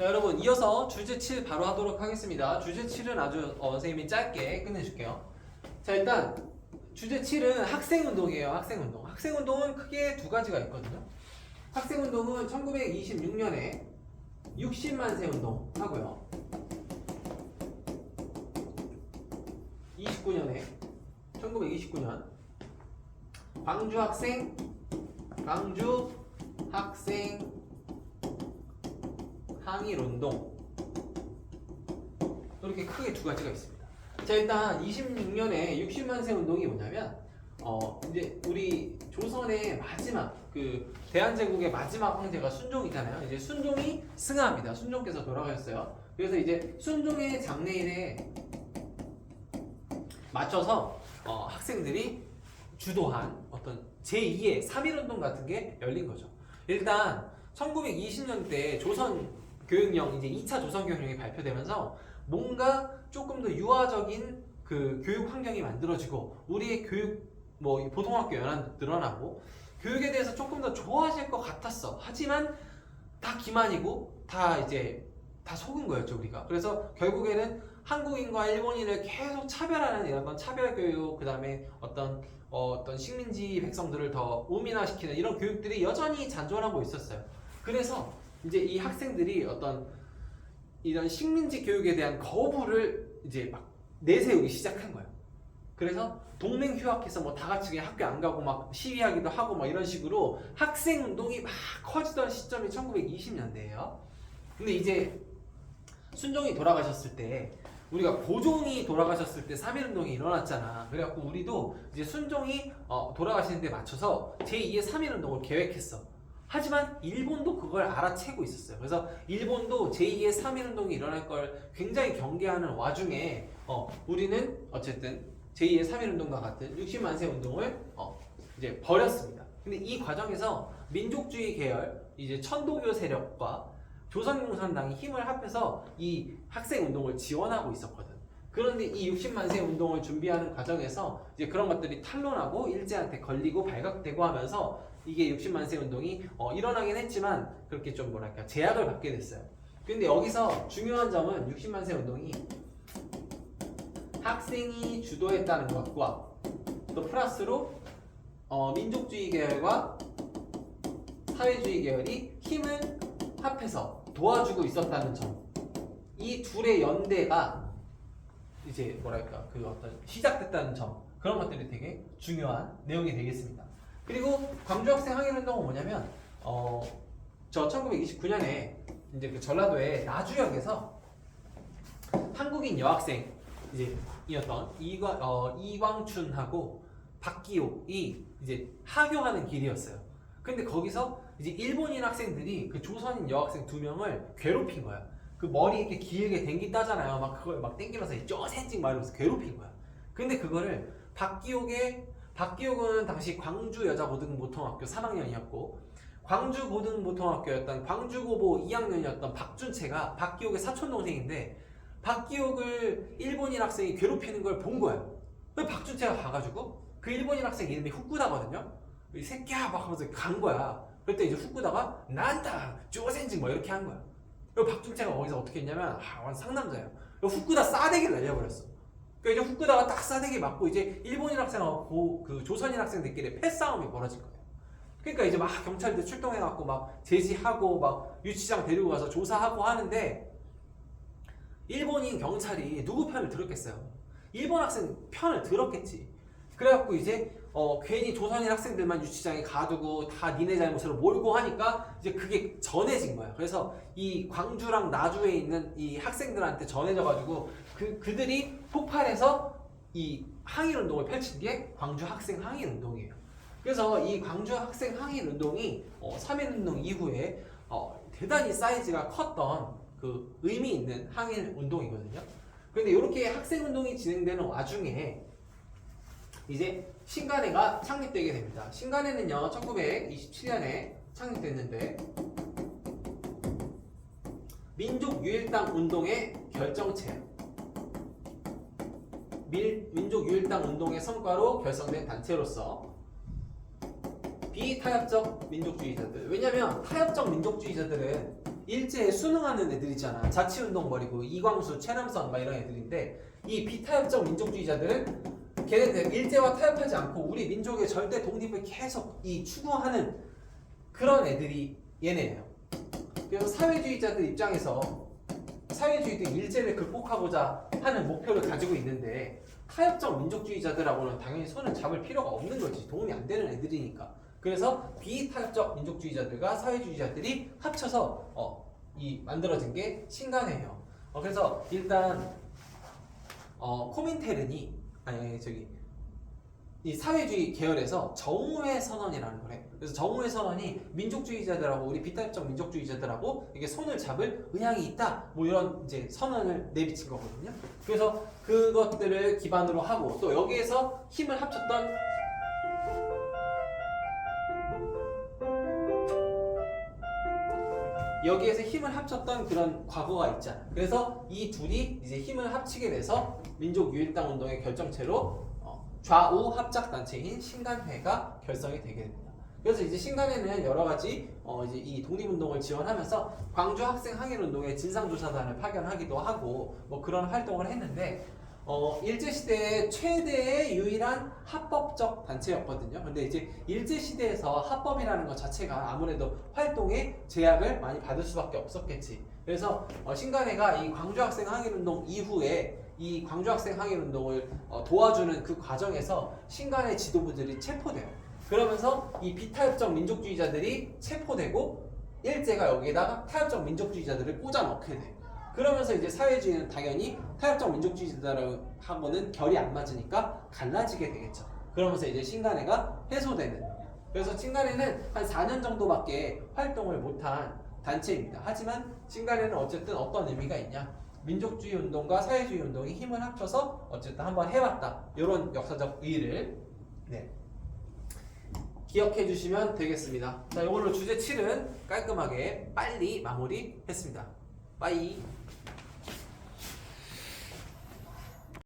자, 여러분 이어서 주제 7 바로 하도록 하겠습니다. 주제 7은 아주 선생님이 짧게 끝내줄게요. 자, 일단 주제 7은 학생운동이에요. 학생운동. 학생운동은 크게 두 가지가 있거든요. 학생운동은 1926년에 60만 세 운동 하고요. 29년에 1929년 광주 학생 항일운동, 이렇게 크게 두 가지가 있습니다. 자, 일단 26년에 60만 세 운동이 뭐냐면 이제 우리 조선의 마지막 그 대한제국의 마지막 황제가 순종이잖아요. 이제 순종이 승하합니다. 순종께서 돌아가셨어요. 그래서 이제 순종의 장례일에 맞춰서 학생들이 주도한 어떤 제2의 3.1운동 같은 게 열린 거죠. 일단 1920년대 조선 교육령, 이제 2차 조선 교육령이 발표되면서 뭔가 조금 더 유화적인 그 교육 환경이 만들어지고 우리의 교육, 뭐 고등학교 연합도 늘어나고 교육에 대해서 조금 더 좋아질 것 같았어. 하지만 다 기만이고 다 이제 다 속은 거였죠, 우리가. 그래서 결국에는 한국인과 일본인을 계속 차별하는 이런 차별교육, 그 다음에 어떤 식민지 백성들을 더 우민화시키는 이런 교육들이 여전히 잔존하고 있었어요. 그래서 이제 이 학생들이 어떤 이런 식민지 교육에 대한 거부를 이제 막 내세우기 시작한 거예요. 그래서 동맹 휴학해서 뭐 다 같이 그냥 학교 안 가고 막 시위하기도 하고 막 이런 식으로 학생 운동이 막 커지던 시점이 1920년대예요. 근데 이제 순종이 돌아가셨을 때, 우리가 고종이 돌아가셨을 때 3.1운동이 일어났잖아. 그래갖고 우리도 이제 순종이 돌아가시는 데 맞춰서 제2의 3.1운동을 계획했어. 하지만 일본도 그걸 알아채고 있었어요. 그래서 일본도 제2의 3.1운동이 일어날 걸 굉장히 경계하는 와중에 우리는 어쨌든 제2의 3.1운동과 같은 60만 세 운동을 이제 벌였습니다. 근데 이 과정에서 민족주의 계열, 이제 천도교 세력과 조선共産당이 힘을 합해서 이 학생운동을 지원하고 있었거든. 그런데 이 60만 세 운동을 준비하는 과정에서 이제 그런 것들이 탄로나고 일제한테 걸리고 발각되고 하면서 이게 60만 세 운동이 일어나긴 했지만 그렇게 좀 뭐랄까 제약을 받게 됐어요. 근데 여기서 중요한 점은 60만 세 운동이 학생이 주도했다는 것과 또 플러스로 민족주의 계열과 사회주의 계열이 힘을 합해서 도와주고 있었다는 점, 이 둘의 연대가 이제 뭐랄까 그 어떤 시작됐다는 점, 그런 것들이 되게 중요한 내용이 되겠습니다. 그리고 광주 학생 항일운동은 뭐냐면 저 1929년에 이제 그 전라도의 나주역에서 한국인 여학생 이제 이었던 이광춘하고 박기옥이 이제 하교하는 길이었어요. 근데 거기서 이제 일본인 학생들이 그 조선인 여학생 2명을 괴롭힌 거야. 그 머리 이렇게 길게 댕긴다잖아요. 막 그걸 막 땡기면서 쪼센징 막 이러면서 괴롭힌 거야. 근데 그거를 박기옥은 당시 광주 여자고등보통학교 3학년이었고 광주 고등보통학교였던 광주고보 2학년이었던 박준채가 박기옥의 사촌동생인데 박기옥을 일본인 학생이 괴롭히는 걸 본 거야. 그래서 박준채가 가가지고 그 일본인 학생 이름이 후쿠다거든요. 이 새끼야 막 하면서 간 거야. 그때 이제 후쿠다가 난다 쪼센징 뭐 이렇게 한 거야. 그리고 박준채가 거기서 어떻게 했냐면 완전 상남자야. 후쿠다 싸대기를 날려버렸어. 그러니까 이제 후쿠다가 딱 싸대기 맞고 이제 일본인 학생하고 그 조선인 학생들끼리 패싸움이 벌어진 거예요. 그러니까 이제 막 경찰들 출동해갖고 막 제지하고 막 유치장 데리고 가서 조사하고 하는데 일본인 경찰이 누구 편을 들었겠어요? 일본 학생 편을 들었겠지. 그래갖고 이제 괜히 조선인 학생들만 유치장에 가두고 다 니네 잘못으로 몰고 하니까 이제 그게 전해진 거야. 그래서 이 광주랑 나주에 있는 이 학생들한테 전해져가지고 그들이 폭발해서 이 항일운동을 펼친 게 광주 학생 항일운동이에요. 그래서 이 광주 학생 항일운동이 3.1운동 이후에 대단히 사이즈가 컸던 그 의미 있는 항일운동이거든요. 그런데 이렇게 학생운동이 진행되는 와중에 이제 신간회가 창립되게 됩니다. 신간회는요 1927년에 창립됐는데 민족유일당 운동의 결정체, 민족유일당 운동의 성과로 결성된 단체로서 비타협적 민족주의자들, 왜냐면 타협적 민족주의자들은 일제에 순응하는 애들이잖아. 자치운동 벌이고 이광수, 최남선 막 이런 애들인데 이 비타협적 민족주의자들은 걔네들 일제와 타협하지 않고 우리 민족의 절대 독립을 계속 이 추구하는 그런 애들이 얘네예요. 그래서 사회주의자들 입장에서 사회주의도 일제를 극복하고자 하는 목표를 가지고 있는데 타협적 민족주의자들하고는 당연히 손을 잡을 필요가 없는 거지. 도움이 안 되는 애들이니까. 그래서 비타협적 민족주의자들과 사회주의자들이 합쳐서 이 만들어진 게 신간회예요. 그래서 일단 코민테른이 이 사회주의 계열에서 정오회 선언이라는 걸 해. 그래서 정오회 선언이 민족주의자들하고 우리 비타협적 민족주의자들하고 이게 손을 잡을 의향이 있다. 뭐 이런 이제 선언을 내비친 거거든요. 그래서 그것들을 기반으로 하고 또 여기에서 힘을 합쳤던 그런 과거가 있잖아. 그래서 이 둘이 이제 힘을 합치게 돼서 민족유일당 운동의 결정체로 좌우 합작 단체인 신간회가 결성이 되게 됩니다. 그래서 이제 신간회는 여러 가지 이제 이 독립운동을 지원하면서 광주 학생 항일운동의 진상조사단을 파견하기도 하고 뭐 그런 활동을 했는데 일제시대의 최대의 유일한 합법적 단체였거든요. 근데 이제 일제시대에서 합법이라는 것 자체가 아무래도 활동에 제약을 많이 받을 수밖에 없었겠지. 그래서 신간회가 이 광주학생 항일운동 이후에 이 광주학생 항일운동을 도와주는 그 과정에서 신간회 지도부들이 체포돼요. 그러면서 이 비타협적 민족주의자들이 체포되고 일제가 여기에다가 타협적 민족주의자들을 꽂아 넣게 돼. 그러면서 이제 사회주의는 당연히 타협적 민족주의자들하고는 결이 안 맞으니까 갈라지게 되겠죠. 그러면서 이제 신간회가 해소되는. 그래서 신간회는 한 4년 정도밖에 활동을 못한 단체입니다. 하지만 신간회는 어쨌든 어떤 의미가 있냐? 민족주의 운동과 사회주의 운동이 힘을 합쳐서 어쨌든 한번 해봤다. 이런 역사적 의의를 기억해 주시면 되겠습니다. 자, 이걸로 주제 7은 깔끔하게 빨리 마무리했습니다. 빠이.